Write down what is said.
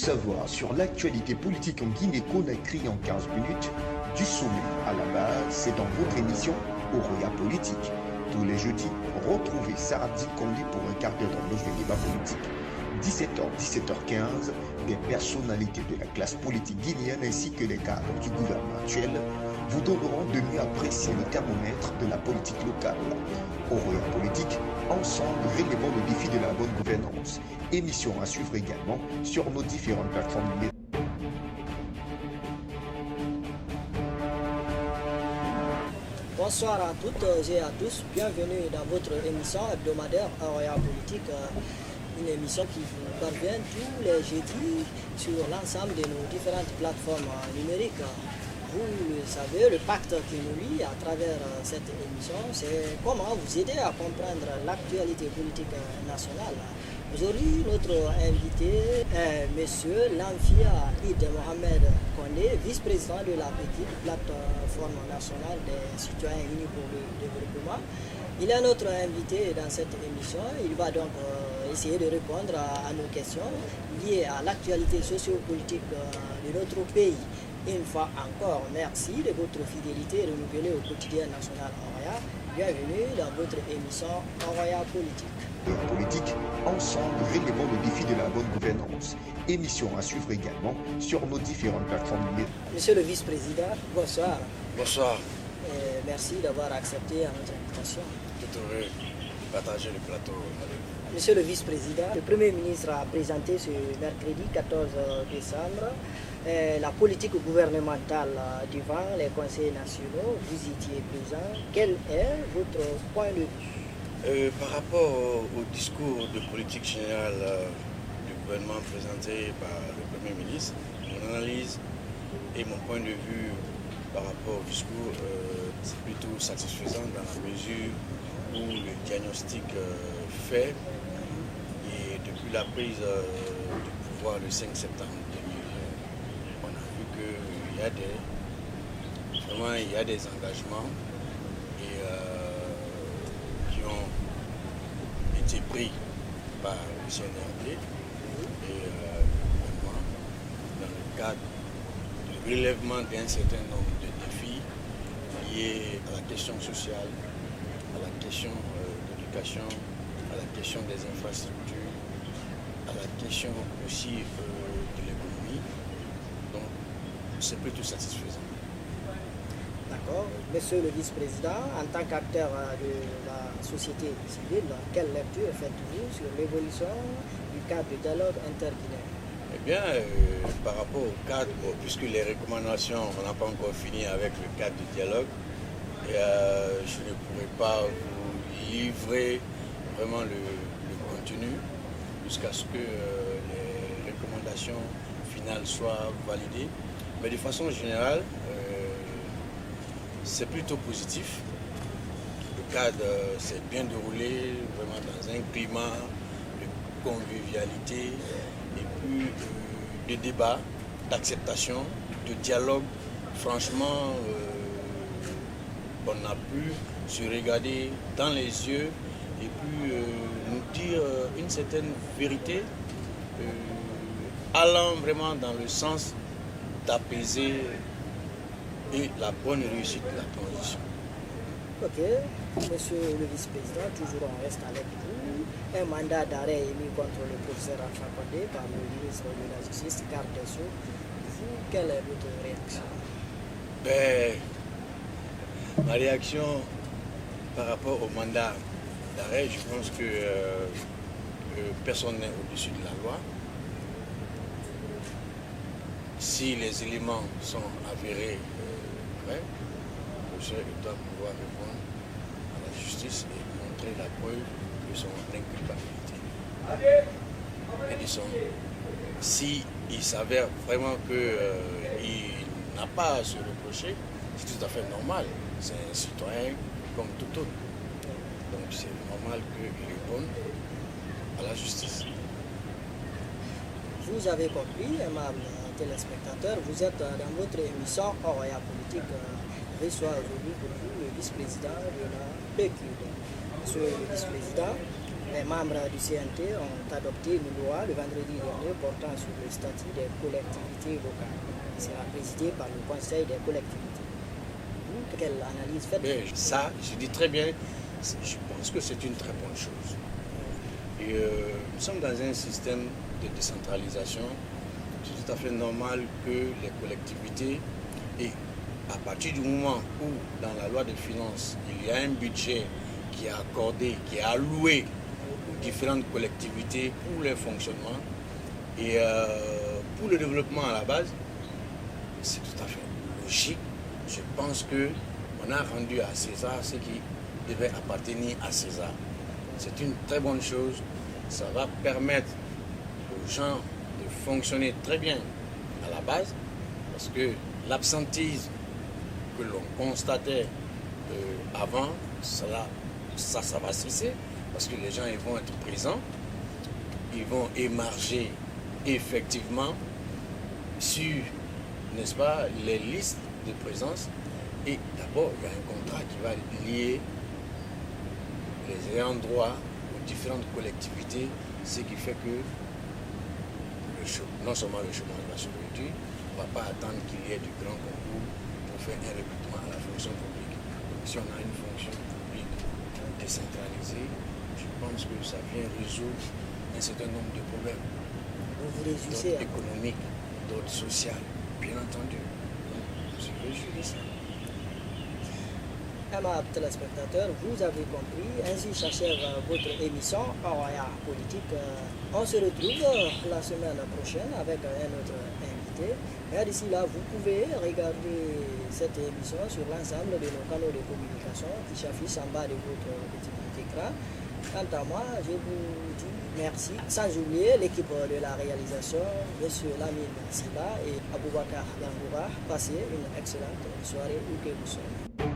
Savoir sur l'actualité politique en Guinée-Conakry en 15 minutes, du sommet à la base, c'est dans votre émission Oroya Politique. Tous les jeudis, retrouvez Sarah Dikondé pour un quart d'heure dans nos débats politiques. 17h, 17h15, des personnalités de la classe politique guinéenne ainsi que les cadres du gouvernement actuel vous donneront de mieux apprécier le thermomètre de la politique locale. Oroya Politique, ensemble relevant le défi de la bonne gouvernance. Émission à suivre également sur nos différentes plateformes numériques. Bonsoir à toutes et à tous, bienvenue dans votre émission hebdomadaire Oroya Politique, une émission qui vous parvient tous les jeudis sur l'ensemble de nos différentes plateformes numériques. Vous le savez, le pacte qui nous lie à travers cette émission, c'est comment vous aider à comprendre l'actualité politique nationale. Aujourd'hui, notre invité est M. Lamfia Id Mohamed Kondé, vice-président de la petite plateforme nationale des citoyens unis pour le développement. Il est notre invité dans cette émission. Il va donc essayer de répondre à nos questions liées à l'actualité sociopolitique de notre pays. Une fois encore, merci de votre fidélité renouvelée au quotidien national Oroya. Bienvenue dans votre émission Oroya Politique. Ensemble, relevant le défi de la bonne gouvernance. Émission à suivre également sur nos différentes plateformes numériques. Monsieur le vice-président, bonsoir. Bonsoir. Et merci d'avoir accepté notre invitation. Tout heureux de partager le plateau avec vous. Monsieur le vice-président, le Premier ministre a présenté ce mercredi 14 décembre la politique gouvernementale devant les conseils nationaux. Vous étiez présent. Quel est votre point de vue? Par rapport au discours de politique générale du gouvernement présenté par le Premier ministre, mon analyse et mon point de vue par rapport au discours, c'est plutôt satisfaisant dans la mesure où le diagnostic fait, et depuis la prise du pouvoir le 5 septembre 2000, on a vu qu'il y a des engagements qui ont été pris par le CNRD et dans le cadre du relèvement d'un certain nombre de défis liés à la question sociale, à la question d'éducation, à la question des infrastructures, à la question aussi de l'économie. Donc c'est plutôt satisfaisant. D'accord. Monsieur le vice-président, en tant qu'acteur de la société civile, quelle lecture faites-vous sur l'évolution du cadre de dialogue interguinéen? Eh bien, par rapport au cadre, puisque les recommandations, on n'a pas encore fini avec le cadre de dialogue, et, je ne pourrais pas vous livrer vraiment le contenu jusqu'à ce que les recommandations finales soient validées. Mais de façon générale, c'est plutôt positif. Le cadre s'est bien déroulé, vraiment dans un climat de convivialité et puis de débat, d'acceptation, de dialogue. Franchement, on a pu se regarder dans les yeux et puis nous dire une certaine vérité, allant vraiment dans le sens d'apaiser et la bonne réussite de la transition. Ok, monsieur le vice-président, toujours on reste avec vous. Un mandat d'arrêt émis contre le professeur Alpha Condé par le ministre de la Justice, garde des Sceaux. Vous, quelle est votre réaction? Ma réaction par rapport au mandat d'arrêt, je pense que personne n'est au-dessus de la loi. Si les éléments sont avérés vrais, le monsieur doit pouvoir répondre à la justice et montrer la preuve de son inculpabilité. Et s'il s'avère vraiment qu'il n'a pas à se reprocher, c'est tout à fait normal. C'est un citoyen comme tout autre. Donc c'est normal qu'il réponde à la justice. Vous avez compris, aimable téléspectateurs, vous êtes dans votre émission Oroya Politique. Reçoit aujourd'hui pour vous le vice-président de la PQD. Monsieur le vice-président, Les membres du CNT ont adopté une loi le vendredi dernier portant sur le statut des collectivités locales. Il sera présidé par le Conseil des collectivités. Vous, quelle analyse faites-vous? Ça, je dis très bien, je pense que c'est une très bonne chose. Et nous sommes dans un système de décentralisation. C'est tout à fait normal que les collectivités, et à partir du moment où dans la loi de finances, il y a un budget qui est accordé, qui est alloué aux différentes collectivités pour leur fonctionnement et pour le développement à la base, c'est tout à fait logique. Je pense qu'on a rendu à César ce qui devait appartenir à César. C'est une très bonne chose. Ça va permettre aux gens de fonctionner très bien à la base, parce que l'absentisme que l'on constatait avant, ça va cesser, parce que les gens ils vont être présents, ils vont émarger effectivement sur, n'est-ce pas, les listes de présence. Et d'abord, il y a un contrat qui va lier les ayants droit aux différentes collectivités, ce qui fait que non seulement le chômage va se réduire, on ne va pas attendre qu'il y ait du grand concours pour faire un recrutement à la fonction publique. Donc si on a une fonction publique décentralisée, je pense que ça vient résoudre un certain nombre de problèmes. Vous réussissez d'ordre économique, d'ordre social, bien entendu. Donc, je suis réjoui de ça. Aimables téléspectateurs, vous avez compris, ainsi s'achève votre émission Roya Politique. On se retrouve la semaine prochaine avec un autre invité. Et d'ici là, vous pouvez regarder cette émission sur l'ensemble de nos canaux de communication qui s'affichent en bas de votre petit écran. Quant à moi, je vous dis merci. Sans oublier l'équipe de la réalisation, M. Lamine Siba et Aboubakar Gangoura. Passez une excellente soirée où que vous soyez.